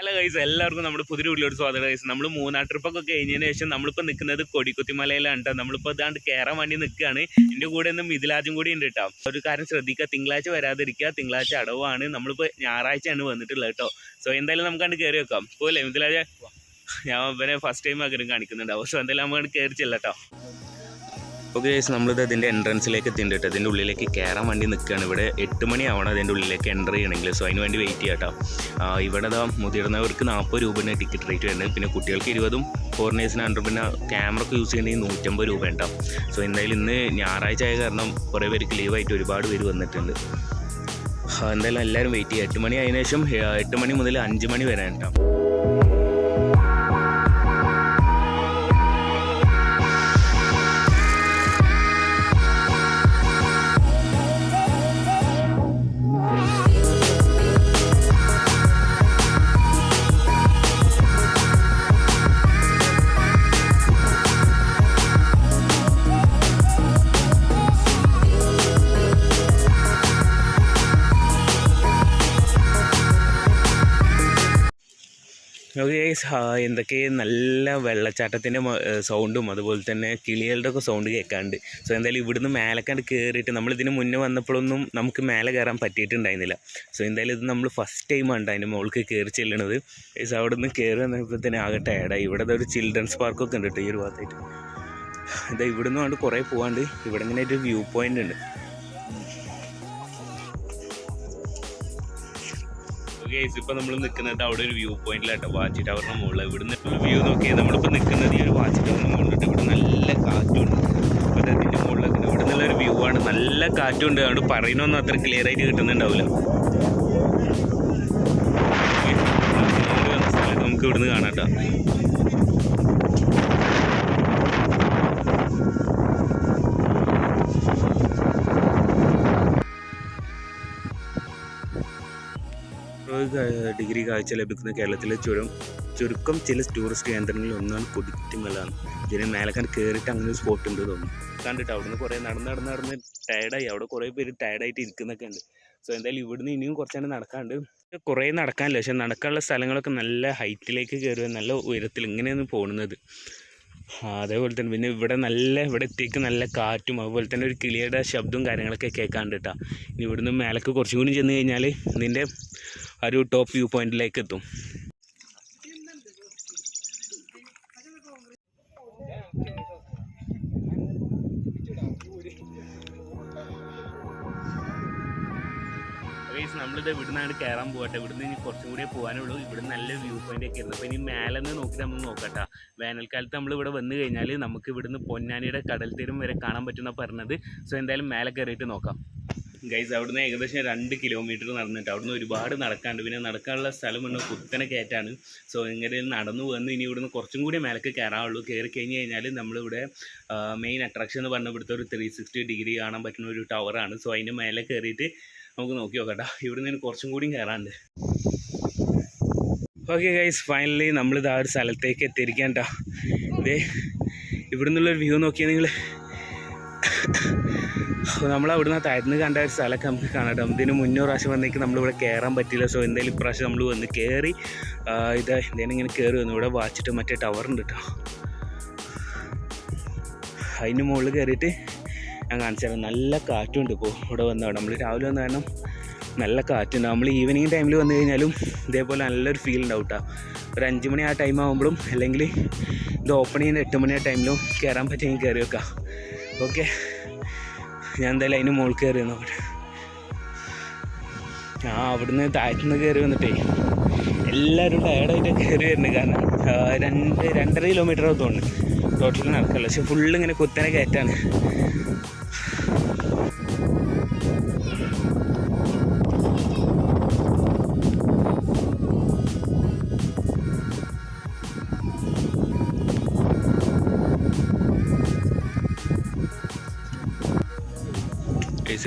Hello guys, എല്ലാവർക്കും നമ്മുടെ പുതിയ വീട്ടിലോട്ട് സ്വാഗതം. ഗൈസ്, നമ്മൾ മൂന്നാർ ട്രിപ്പൊക്കെ കഴിഞ്ഞതിന് ശേഷം നമ്മളിപ്പോൾ നിൽക്കുന്നത് കൊടിക്കുത്തിമലയിലാണ് കേട്ടോ. നമ്മളിപ്പോൾ ഇതാണ്ട് കയറാൻ വേണ്ടി നിൽക്കുകയാണ്. എൻ്റെ കൂടെ ഒന്നും മിഥിലാജും കൂടി ഉണ്ട് കേട്ടോ. ഒരു കാര്യം ശ്രദ്ധിക്കുക, തിങ്കളാഴ്ച വരാതിരിക്കുക. തിങ്കളാഴ്ച അടവാണ്. നമ്മളിപ്പോൾ ഞായറാഴ്ചയാണ് വന്നിട്ടുള്ളത് കേട്ടോ. സോ എന്തായാലും നമുക്കണ്ട് കയറി വെക്കാം. പോലെ മിഥിലാജ, ഞാൻ ഇവരെ ഫസ്റ്റ് ടൈം ആഗ്രഹം കാണിക്കുന്നുണ്ടാവും. സോ എന്തായാലും നമുക്ക് കയറി ചെല്ലട്ടോ. ഓക്കെ ഗൈസ്, നമ്മളിത് അതിൻ്റെ എൻട്രൻസിലേക്ക് എത്തിയിട്ടുണ്ട്. അതിൻ്റെ ഉള്ളിലേക്ക് കയറാൻ വേണ്ടി നിൽക്കുകയാണ്. ഇവിടെ 8 മണിയാവണം അതിൻ്റെ ഉള്ളിലേക്ക് എൻ്റർ ചെയ്യണമെങ്കിൽ. സോ അതിന് വേണ്ടി വെയിറ്റ് ചെയ്യാം കേട്ടോ. ഇവിടെ മുതിർന്നവർക്ക് 40 രൂപയാണ് ടിക്കറ്റ് റേറ്റ് വരുന്നത്. പിന്നെ കുട്ടികൾക്ക് 20, ഫോറിനേഴ്സിന് 100. പിന്നെ ക്യാമറ ഒക്കെ യൂസ് ചെയ്യണമെങ്കിൽ 150 രൂപ ഉണ്ടാവും. സോ എന്തായാലും ഇന്ന് ഞായറാഴ്ച ആയ കാരണം കുറേ പേർക്ക് ലീവായിട്ട് ഒരുപാട് പേര് വന്നിട്ടുണ്ട്. എന്തായാലും എല്ലാവരും വെയിറ്റ് ചെയ്യുക. 8 മണി ആയതിനു ശേഷം 8 മണി മുതൽ 5 മണി വരെ ഉണ്ടാവും. എന്തൊക്കെ നല്ല വെള്ളച്ചാട്ടത്തിൻ്റെ സൗണ്ടും അതുപോലെ തന്നെ കിളികളുടെ ഒക്കെ സൗണ്ട് കേൾക്കാണ്ട്. സോ എന്തായാലും ഇവിടുന്ന് മേലേക്കാണ്ട് കയറിയിട്ട് നമ്മളിതിന് മുന്നേ വന്നപ്പോഴൊന്നും നമുക്ക് മേലെ കയറാൻ പറ്റിയിട്ടുണ്ടായിരുന്നില്ല. സോ എന്തായാലും ഇത് നമ്മൾ ഫസ്റ്റ് ടൈമാണ് അതിൻ്റെ മുകളിലേക്ക് കയറി ചെല്ലണത്. അവിടെ നിന്ന് കയറി വന്നപ്പോൾ തന്നെ ആകെ ടയർഡായി. ഇവിടെ ഒരു ചിൽഡ്രൻസ് പാർക്കൊക്കെ ഉണ്ട് കേട്ടോ ഈ ഒരു ഭാഗത്തായിട്ട്. ഇതാ ഇവിടുന്ന് കൊണ്ട് കുറേ പോകാണ്ട് ഇവിടെ ഇങ്ങനെ ഒരു വ്യൂ പോയിൻ്റ് ഉണ്ട്. ഇപ്പോൾ നമ്മൾ നിൽക്കുന്നത് അവിടെ ഒരു വ്യൂ പോയിന്റിലാട്ടോ, വാച്ച് ടവറിന് മുകളിൽ. ഇവിടുന്ന് വ്യൂ നോക്കിയാൽ നമ്മളിപ്പോൾ നിൽക്കുന്നത് ഈ ഒരു വാച്ച് ടവറിന് മുകളിലിട്ട്. ഇവിടെ നല്ല കാറ്റുണ്ട്. അപ്പോൾ അതിൻ്റെ മുകളിലൊക്കെ ഇവിടെ നിന്നുള്ളൊരു വ്യൂ ആണ്. നല്ല കാറ്റുണ്ട്. അതുകൊണ്ട് പറയുന്നൊന്നും അത്ര ക്ലിയർ ആയിട്ട് കിട്ടുന്നുണ്ടാവില്ല. സ്ഥലത്ത് നമുക്ക് ഇവിടുന്ന് കാണാം കേട്ടോ. ഡിഗ്രി കാഴ്ച ലഭിക്കുന്ന കേരളത്തിലെ ചുരുക്കം ചില ടൂറിസ്റ്റ് കേന്ദ്രങ്ങളിൽ ഒന്നാണ് കൊടിക്കുത്തിമല. ഇതിന് മേലക്കാൻ കയറിയിട്ട് അങ്ങനെ ഒരു സ്പോട്ട് ഉണ്ട് തോന്നുന്നു. കണ്ടിട്ട് അവിടുന്ന് കുറേ നടന്ന് ടയർഡായി. അവിടെ കുറേ പേര് ടയർഡായിട്ട് ഇരിക്കുന്നൊക്കെ ഉണ്ട്. സോ എന്തായാലും ഇവിടുന്ന് ഇനിയും കുറച്ചാണ് നടക്കാണ്ട്. കുറേ നടക്കാനില്ല, പക്ഷെ നടക്കാനുള്ള സ്ഥലങ്ങളൊക്കെ നല്ല ഹൈറ്റിലേക്ക് കയറുക, നല്ല ഉയരത്തിൽ ഇങ്ങനെയാണ് പോകുന്നത്. അതേപോലെ തന്നെ പിന്നെ ഇവിടെ എത്തിക്ക് നല്ല കാറ്റും അതുപോലെ തന്നെ ഒരു കിളിയുടെ ശബ്ദവും കാര്യങ്ങളൊക്കെ കേൾക്കാണ്ട് കേട്ടോ. ഇനി ഇവിടുന്ന് മേലേക്ക് കുറച്ചും കൂടി ചെന്ന് കഴിഞ്ഞാൽ ഇതിൻ്റെ ഒരു ടോപ്പ് വ്യൂ പോയിന്റിലേക്ക് എത്തും. നമ്മളിത് ഇവിടുന്നാണ് കയറാൻ പോകട്ടെ. ഇവിടുന്ന് ഇനി കുറച്ചും കൂടിയേ പോകാനുള്ളൂ. ഇവിടെ നല്ല വ്യൂ പോയിന്റ് ഒക്കെ ആയിരുന്നു. അപ്പോൾ ഇനി മേലെ നിന്ന് നോക്കിയിട്ട് നമ്മൾ നോക്കട്ടെ. വേനൽക്കാലത്ത് നമ്മളിവിടെ വന്നു കഴിഞ്ഞാൽ നമുക്ക് ഇവിടുന്ന് പൊന്നാനിയുടെ കടൽ തീരം വരെ കാണാൻ പറ്റുന്ന പറഞ്ഞത്. സോ എന്തായാലും മേലെ കയറിയിട്ട് നോക്കാം. ഗൈസ്, അവിടുന്ന് ഏകദേശം 2 കിലോമീറ്റർ നടന്നിട്ട് അവിടുന്ന് ഒരുപാട് നടക്കാണ്ട്. പിന്നെ നടക്കാനുള്ള സ്ഥലം പറഞ്ഞാൽ കുത്തനെ കയറ്റാണ്. സോ ഇങ്ങനെ നടന്നു വന്ന് ഇനി ഇവിടുന്ന് കുറച്ചും കൂടി മേലേക്ക് കയറാനുള്ളൂ. കയറി കഴിഞ്ഞ് കഴിഞ്ഞാൽ നമ്മളിവിടെ മെയിൻ അട്രാക്ഷൻ എന്ന് പറഞ്ഞാൽ ഇവിടുത്തെ ഒരു 360 ഡിഗ്രി കാണാൻ പറ്റുന്ന ഒരു ടവറാണ്. സോ അതിൻ്റെ മേലെ കയറിയിട്ട് നമുക്ക് നോക്കി നോക്കട്ടെ. ഇവിടുന്ന് കുറച്ചും കൂടിയും കയറാണ്ട്. ഓക്കെ ഗൈസ്, ഫൈനലി നമ്മളിത് ആ ഒരു സ്ഥലത്തേക്ക് എത്തിയിരിക്കാൻ കേട്ടോ. ഇതേ ഇവിടെ നിന്നുള്ളൊരു വ്യൂ നോക്കിയാൽ നിങ്ങൾ നമ്മളവിടുന്ന് താഴ്ന്ന് കണ്ട ഒരു സ്ഥലമൊക്കെ നമുക്ക് കാണാം കേട്ടോ. ഇതിന് മുന്നേ പ്രാവശ്യം വന്നേക്ക് നമ്മളിവിടെ കയറാൻ പറ്റില്ല. സോ എന്തായാലും ഇപ്രാവശ്യം നമ്മൾ വന്ന് കയറി എന്തേലും ഇങ്ങനെ കയറി വന്നു. ഇവിടെ വാച്ചിട്ട് മറ്റേ ടവറുണ്ട് കേട്ടോ. അതിന് മുകളിൽ കയറിയിട്ട് ഞാൻ കാണിച്ചാൽ നല്ല കാറ്റുണ്ട്. ഇപ്പോൾ ഇവിടെ വന്നതാണ് നമ്മൾ രാവിലെ വന്ന കാരണം നല്ല കാറ്റുണ്ട്. നമ്മൾ ഈവനിങ് ടൈമിൽ വന്നു കഴിഞ്ഞാലും ഇതേപോലെ നല്ലൊരു ഫീൽ ഉണ്ടാവും കേട്ടോ. ഒരു 5 മണി ആ ടൈം ആകുമ്പോഴും അല്ലെങ്കിൽ ഇത് ഓപ്പൺ ചെയ്യുന്ന 8 മണി ആ ടൈമിലും കയറാൻ പറ്റുമെങ്കിൽ കയറി വെക്കാം. ഓക്കെ, ഞാൻ എന്തായാലും അതിന് മുകളിൽ കയറി നോക്കട്ടെ. അവിടുന്ന് താഴത്തുനിന്ന് കയറി വന്നിട്ടേ എല്ലാവരും ടയർഡായിട്ട് കയറി വരുന്നുണ്ട്. കാരണം 2.5 കിലോമീറ്റർ തോന്നുന്നു ടോട്ടൽ നടക്കല്ല. പക്ഷെ ഫുള്ള് ഇങ്ങനെ കുത്തനെ കയറ്റാണ്.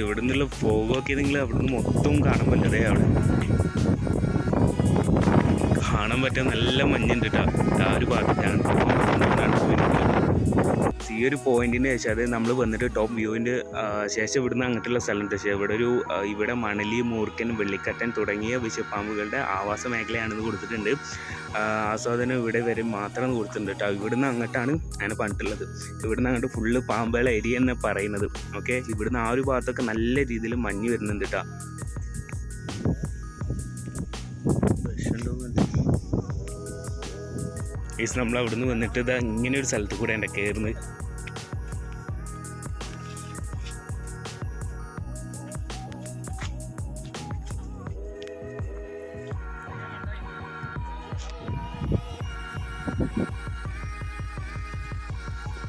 ഇവിടെ നിന്നുള്ള ഫോഗൊക്കെ നിങ്ങൾ അവിടുന്ന് മൊത്തം കാണാൻ പറ്റതേ. അവിടെ കാണാൻ പറ്റാൻ നല്ല മഞ്ഞുണ്ട് കേട്ടോ. ആ ഒരു ഭാഗത്താണ്. ഈ ഒരു പോയിന്റിന് ശേഷം അത് നമ്മൾ വന്നിട്ട് ടോപ്പ് വ്യൂവിൻ്റെ ശേഷം ഇവിടുന്ന് അങ്ങോട്ടുള്ള സ്ഥലമുണ്ട്. പക്ഷേ ഇവിടെ മണലി, മൂർക്കൻ, വെള്ളിക്കട്ടൻ തുടങ്ങിയ വിഷപ്പാമ്പുകളുടെ ആവാസ മേഖലയാണെന്ന് കൊടുത്തിട്ടുണ്ട്. ആസ്വാദനം ഇവിടെ വരെ മാത്രം കൊടുത്തിട്ടുണ്ട് കേട്ടോ. ഇവിടുന്ന് അങ്ങോട്ടാണ് ഞാൻ പറഞ്ഞിട്ടുള്ളത്. ഇവിടുന്ന് അങ്ങോട്ട് ഫുള്ള് പാമ്പുകൾ ഏരിയ എന്ന് പറയുന്നത്. ഓക്കെ, ഇവിടുന്ന് ആ ഒരു ഭാഗത്തൊക്കെ നല്ല രീതിയിൽ മഞ്ഞ് വരുന്നുണ്ട് കേട്ടോ. നമ്മൾ അവിടുന്ന് വന്നിട്ട് ഇതാ ഇങ്ങനെ ഒരു സ്ഥലത്ത് കൂടെ ഉണ്ട് കയറുന്നത്.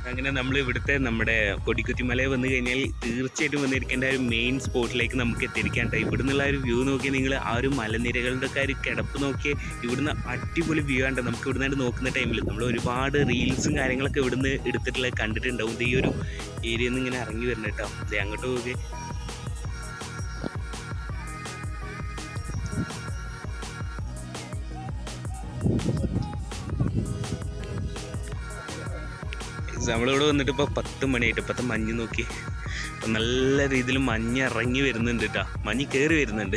അങ്ങനെ നമ്മൾ ഇവിടുത്തെ നമ്മുടെ കൊടിക്കുത്തിമലയിൽ വന്നു കഴിഞ്ഞാൽ തീർച്ചയായിട്ടും വന്നിരിക്കേണ്ട ഒരു മെയിൻ സ്പോട്ടിലേക്ക് നമുക്ക് എത്തിയിരിക്കാൻ കേട്ടോ. ഇവിടെ നിന്നുള്ള ഒരു വ്യൂ നോക്കിയാൽ നിങ്ങൾ ആ ഒരു മലനിരകളുടെ ഒക്കെ ഒരു കിടപ്പ് നോക്കിയാൽ ഇവിടുന്ന് അടിപൊളി വ്യൂ ആണ്. നമുക്ക് ഇവിടുന്ന് നോക്കുന്ന ടൈമിൽ നമ്മൾ ഒരുപാട് റീൽസും കാര്യങ്ങളൊക്കെ ഇവിടുന്ന് എടുത്തിട്ടുള്ള കണ്ടിട്ടുണ്ടാവും. ഈ ഒരു ഏരിയയിൽ നിന്ന് ഇങ്ങനെ ഇറങ്ങി വരുന്നത് കേട്ടോ. അതെ, അങ്ങോട്ട് നോക്കി നമ്മളിവിടെ വന്നിട്ട് ഇപ്പോൾ 10 മണിയായിട്ട്. ഇപ്പോഴത്തെ മഞ്ഞ് നോക്കി, ഇപ്പം നല്ല രീതിയിൽ മഞ്ഞ് ഇറങ്ങി വരുന്നുണ്ട് കേട്ടോ. മഞ്ഞ് കയറി വരുന്നുണ്ട്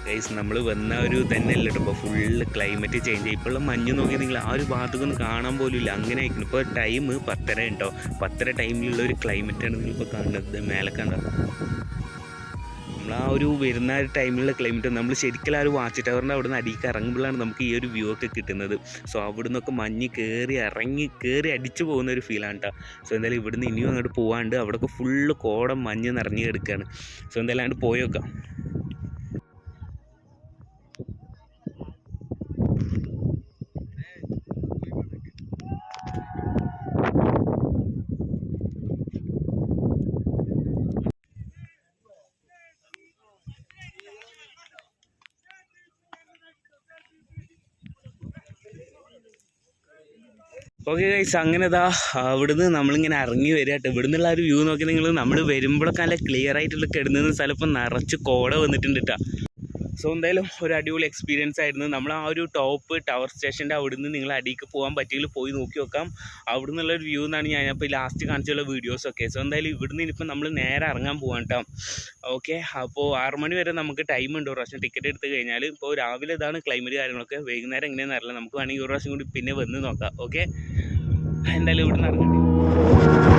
ഗൈസ്. നമ്മൾ വന്ന ഒരു തന്നെ അല്ല കേട്ടോ. ഇപ്പോൾ ഫുള്ള് ക്ലൈമറ്റ് ചേഞ്ച് ആയി. ഇപ്പോഴുള്ള മഞ്ഞ് നോക്കി നിങ്ങൾ ആ ഒരു ഭാഗത്തൊന്നും കാണാൻ പോലും ഇല്ല. അങ്ങനെ ആയിരിക്കണം. ഇപ്പോൾ ടൈം 10:30 ഉണ്ടോ. 10:30 ടൈമിലുള്ള ഒരു ക്ലൈമറ്റാണ് നിങ്ങളിപ്പോൾ കാണുന്നത്. മേലെ കണ്ടോ, നമ്മൾ ആ ഒരു വരുന്ന ടൈമിലുള്ള ക്ലൈമറ്റ് നമ്മൾ ശരിക്കും ആ ഒരു വാച്ച് ടവറിൻ്റെ അവിടെ നിന്ന് അടിക്ക് ഇറങ്ങുമ്പോഴാണ് നമുക്ക് ഈ ഒരു വ്യൂ ഒക്കെ കിട്ടുന്നത്. സോ അവിടെ നിന്നൊക്കെ മഞ്ഞ് കയറി അടിച്ചു പോകുന്ന ഒരു ഫീലാണ് കേട്ടോ. സോ എന്തായാലും ഇവിടുന്ന് ഇനിയും അങ്ങോട്ട് പോകാണ്ട് അവിടെയൊക്കെ ഫുള്ള് കോടം മഞ്ഞ് നിറഞ്ഞ് കിടക്കുകയാണ്. സോ എന്തായാലും അങ്ങോട്ട് പോയി നോക്കാം. ഓക്കെ ഗൈസ്, അങ്ങനെ ഇതാ അവിടുന്ന് നമ്മളിങ്ങനെ ഇറങ്ങി വരിക കേട്ടോ. ഇവിടെ നിന്നുള്ള ഒരു വ്യൂ നോക്കി നിങ്ങൾ നമ്മൾ വരുമ്പോഴൊക്കെ നല്ല ക്ലിയർ ആയിട്ടുള്ള കിടന്ന സ്ഥലം ഇപ്പം നിറച്ച് കോട വന്നിട്ടുണ്ട് കേട്ടോ. സോ എന്തായാലും ഒരു അടിപൊളി എക്സ്പീരിയൻസ് ആയിരുന്നു. നമ്മൾ ആ ഒരു ടോപ്പ് ടവർ സ്റ്റേഷൻ്റെ അവിടുന്ന് നിങ്ങൾ അടിക്ക് പോകാൻ പറ്റിയെങ്കിൽ പോയി നോക്കി നോക്കാം. അവിടെ നിന്നുള്ളൊരു വ്യൂ എന്നാണ് ഞാൻ ഇപ്പോൾ ലാസ്റ്റ് കാണിച്ചുള്ള വീഡിയോസൊക്കെ. സോ എന്തായാലും ഇവിടുന്ന് ഇനിയിപ്പോൾ നമ്മൾ നേരെ ഇറങ്ങാൻ പോകാം കേട്ടോ. ഓക്കെ, അപ്പോൾ 6 മണി വരെ നമുക്ക് ടൈം ഉണ്ട്. ഒരു പ്രാവശ്യം ടിക്കറ്റ് എടുത്ത് കഴിഞ്ഞാൽ. ഇപ്പോൾ രാവിലെ ഇതാണ് ക്ലൈമറ്റ് കാര്യങ്ങളൊക്കെ. വൈകുന്നേരം എങ്ങനെയാണെന്ന് അറിയില്ല. നമുക്ക് വേണമെങ്കിൽ ഒരു പ്രാവശ്യം കൂടി പിന്നെ വന്ന് നോക്കാം. ഓക്കെ, എന്തായാലും ഇവിടുന്ന് ഇറങ്ങട്ടെ.